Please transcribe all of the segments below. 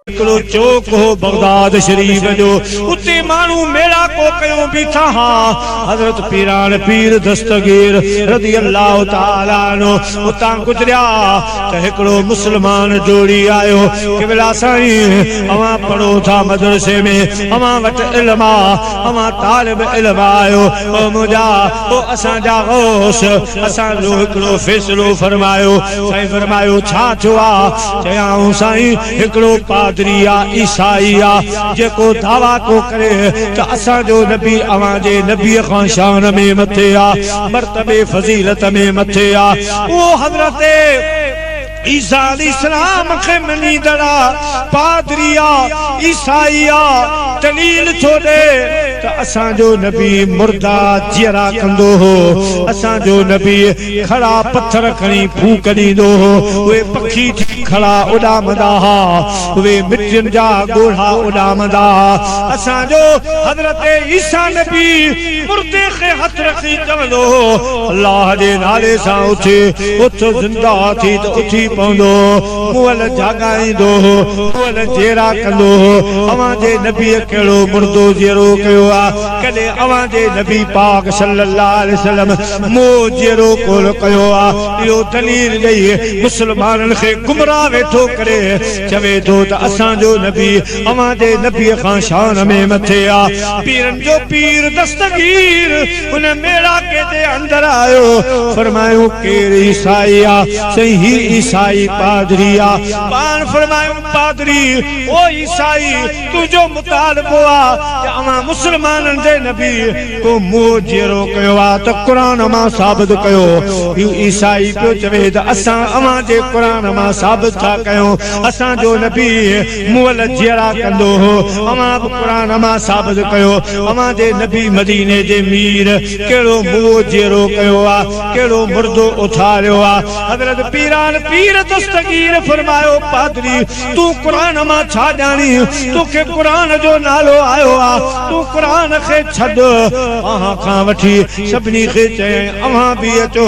हिकड़ो चौक हो बगदाद शरीफ जो, उते मानू मेला को कयो बीठा हा। हजरत पीरान पीर दस्तगीर रज़ी अल्लाह ताला अन्हु उतां गुजरिया त हिकड़ो मुसलमान जोड़ी आयो कि बिला साईं अवां पढ़ो था मदरसे में, अवां वट इल्म आ, अवां तालिब इल्म आयो, ओ मुजा ओ असां जा गौस, असां जो हिकड़ो फैसलो फरमायो। साईं फरमायो छा थियो आ? चयाऊं साईं हिकड़ो पादरिया ईसाईया जेको दावा को करे त असां जो नबी अवां जे नबी खां शान में मथे आ, मर्तबे फजीलत में मथे आ। वो हजरत ईसा अलैहिस्सलाम के मनीदड़ा पादरिया ईसाईया दलील छोड़े त असां जो नबी मुर्दा जियरा कंदो हो, असां जो नबी खड़ा पत्थर खणी फूक ॾींदो हो, उहे पखी थी खड़ा उॾामंदा हा, उहे मिटियुनि जा ॻोढ़ा उॾामंदा हा। असां जो हज़रत ईसा नबी मुर्दे खे हथ रखी चवंदो हो अल्लाह जे नाले सां उथ, उथ ज़िंदा थी त उथी पवंदो, मुअल जाॻाईंदो हो, मुअल जेरा कंदो हो। अवां जे नबी कहिड़ो मुर्दो जेरो कयो आ? कॾहिं अवां जे नबी पाक सल्लल्लाहु अलैहि वसल्लम मोह जेरो कोन कयो आ। इहो दलील ॾेई मुसलमाननि खे गुमराह वेठो करे चवे थो त असां जो नबी अवां जे नबी खां शान में मथे आ। पीरनि जो पीर दस्तगीर उन मेड़ाके जे अंदर आयो, फरमायो केरु ईसाई आ? सही ही ईसाई पादरी आ। पाण फरमायो पादरी ओ ईसाई तुंहिंजो मुतालबो आ त अवां मुसलमाननि जे नबी को मोह जेरो कयो आ त क़ुरान मां साबित कयो। इहो ईसाई पियो चवे त असां अवां जे क़ुरान मां साबित था कयूं, असां जो नबी मुअल जेरा कंदो हो, अवां बि क़ुरान मां साबित कयो। अवां जे नबी मदीने जे मीर कहिड़ो मोह जेरो कयो आ, कहिड़ो मुर्दो उथारियो आ। हज़रत पीरान पीर दस्तगीर फरमायो पादरी तूं क़ुरान मां छा ॼाणी? तोखे क़ुरान जो नालो आयो आ, तू क़ुरान खे छॾ। अहां खां वठी सभिनी खे चयईं अवां बि अचो।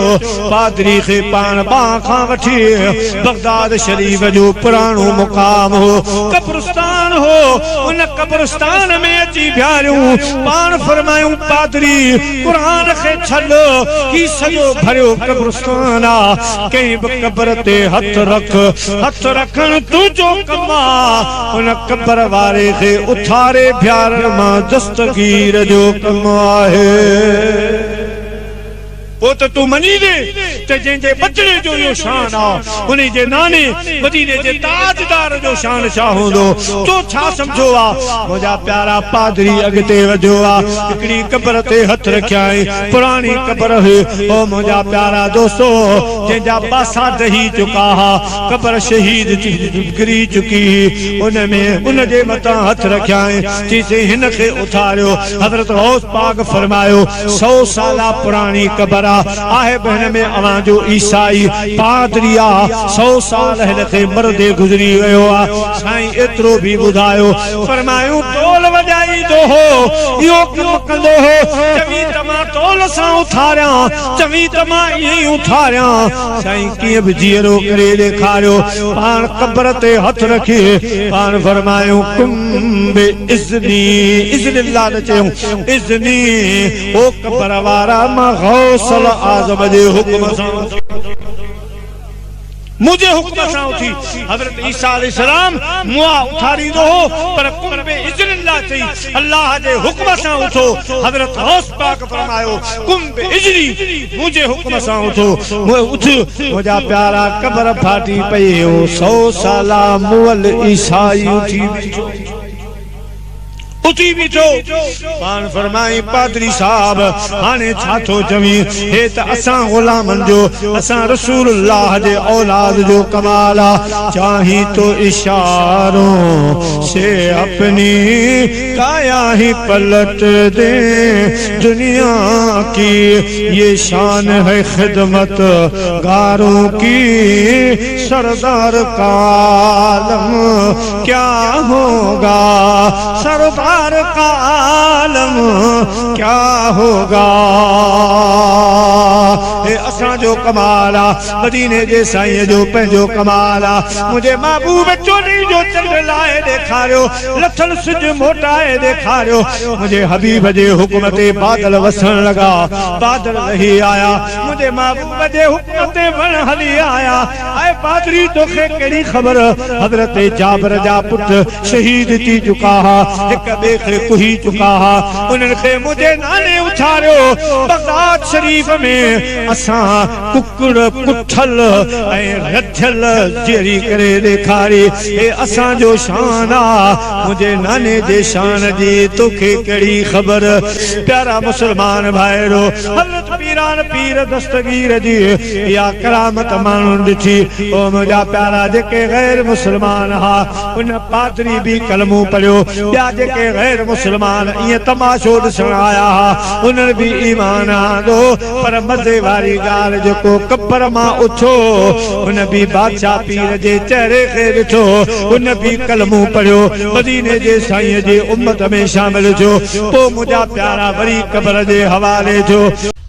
पादरी खे पाण बाह खां वठी बगदाद शरीफ जो पुराणो मुकाम हो, कब्रिस्तान हो, उन कब्रिस्तान में अची बिहारियूं। पाण फरमायूं पादरी क़ुरान खे छॾ, ही सॼो भरियो कब्रिस्तान आ, कंहिं बि कब्र ते हथ रख, हथ रखण तुंहिंजो कम आ। उन कब्र वारे खे उथारे बिहारण मां दस्तगीर जो कम आहे। वो तो तू मनी दे ते जंहिंजे बचड़े जो इहो शान आ, उन जे नाने मदीने जे ताजदार जो शान छा हूंदो? तो छा समझो आ? मुंहिंजा प्यारा पादरी अॻिते वधियो आ, हिकिड़ी कब्र ते हथ रखिया पुरानी कब्र हुई। ओ मुंहिंजा प्यारा दोस्तो जंहिंजा बासा दही चुका हा, कब्र शहीद गिरी चुकी, उन में उन जे मथां हथ रखिया चीसे हिन खे उथारियो। हज़रत गौस पाक फरमायो 100 साला पुरानी कब्र आहे बहन में अवां जो ईसाई पादरिया 100 साल हिन खे मर्दे गुज़री वियो आ। साईं एतिरो बि ॿुधायो फरमायूं टोल वॼाईंदो हो, इहो कमु कंदो हो, चवी त मां टोल सां उथारियां, चवी त मां ईअं ई उथारियां। साईं कीअं बि जीअरो करे ॾेखारियो। पाण कब्र ते हथ रखी पाण फरमायूं कुंभ इज़नी, इज़निल्लाह न चयूं इज़नी, ओ कब्र वारा मां गौस आज़म जे हुक्म सां मुझे हुक्म सां उथी। हज़रत ईसा अलैहिस्सलाम मुआ उथारींदो हो, पर कुंभ इज़निल्लाह चई अल्लाह जे हुक्म सां उथो। हज़रत गौस पाक फरमायो कुंभ इज़नी, मुझे हुक्म सां उथो। उथ मुंहिंजा प्यारा कब्र फाटी पई हो, 100 साला मुअल ईसाई उठी बीठो। पाण फरमाई पादरी साहब हाणे छा थो चवी? हे त असां गुलामन जो, असां रसूलुल्लाह जे औलाद जो कमाल आ। चाही तो इशारों से अपनी काया ही पलट दे, दुनिया की ये शान है खिदमत गारों की, सरदार का आलम क्या होगा, सरदार पार का आलम क्या होगा। असां जो कमाला मदीने जे साईं जो पंहिंजो कमाला। मुझे महबूब चोरी जो चंड लाए ॾेखारियो, लथल सिज मोटाए ॾेखारियो। मुझे हबीब जे हुक्म ते बादल वसण लगा, बादल रही आया। मुझे महबूब जे हुक्म ते वण हली आया। ऐ बादरी तोखे कहिड़ी ख़बर, हज़रत जाबिर जा पुट शहीद थी चुका हा, हिक ॿिए खे कुही चुका हा। उन्हनि खे मुंहिंजे नाले उछारियो। बगदाद शरीफ़ में असां कुकड़ कुठल ऐं रथियल जहिड़ी करे ॾेखारी। हे असांजो शान आ, मुंहिंजे नाने जे शान जी तोखे कहिड़ी ख़बर। प्यारा मुस्लमान भाइरो, हज़रत पीरान पीर दस्तगीर जी या करामत माण्हुनि ॾिठी। ओ मुंहिंजा प्यारा जेके गैर मुस्लमान हा, उन पादरी भी कलमो पढ़ियो। ॿिया जेके गैर मुस्लमान ईअं तमाशो ॾिसण आया हा, उन्हनि भी ईमान आंदो। पर मज़े वारी ॻाल्हि जेको कब्र मां उथो, उन भी बादशाह पीर जे चेहरे खे ॾिठो, उन भी कलमो पढ़ियो, मदीने जे साईं जी उम्मत में शामिल थियो। पोइ मुंहिंजा प्यारा वरी कब्र जे हवाले थियो।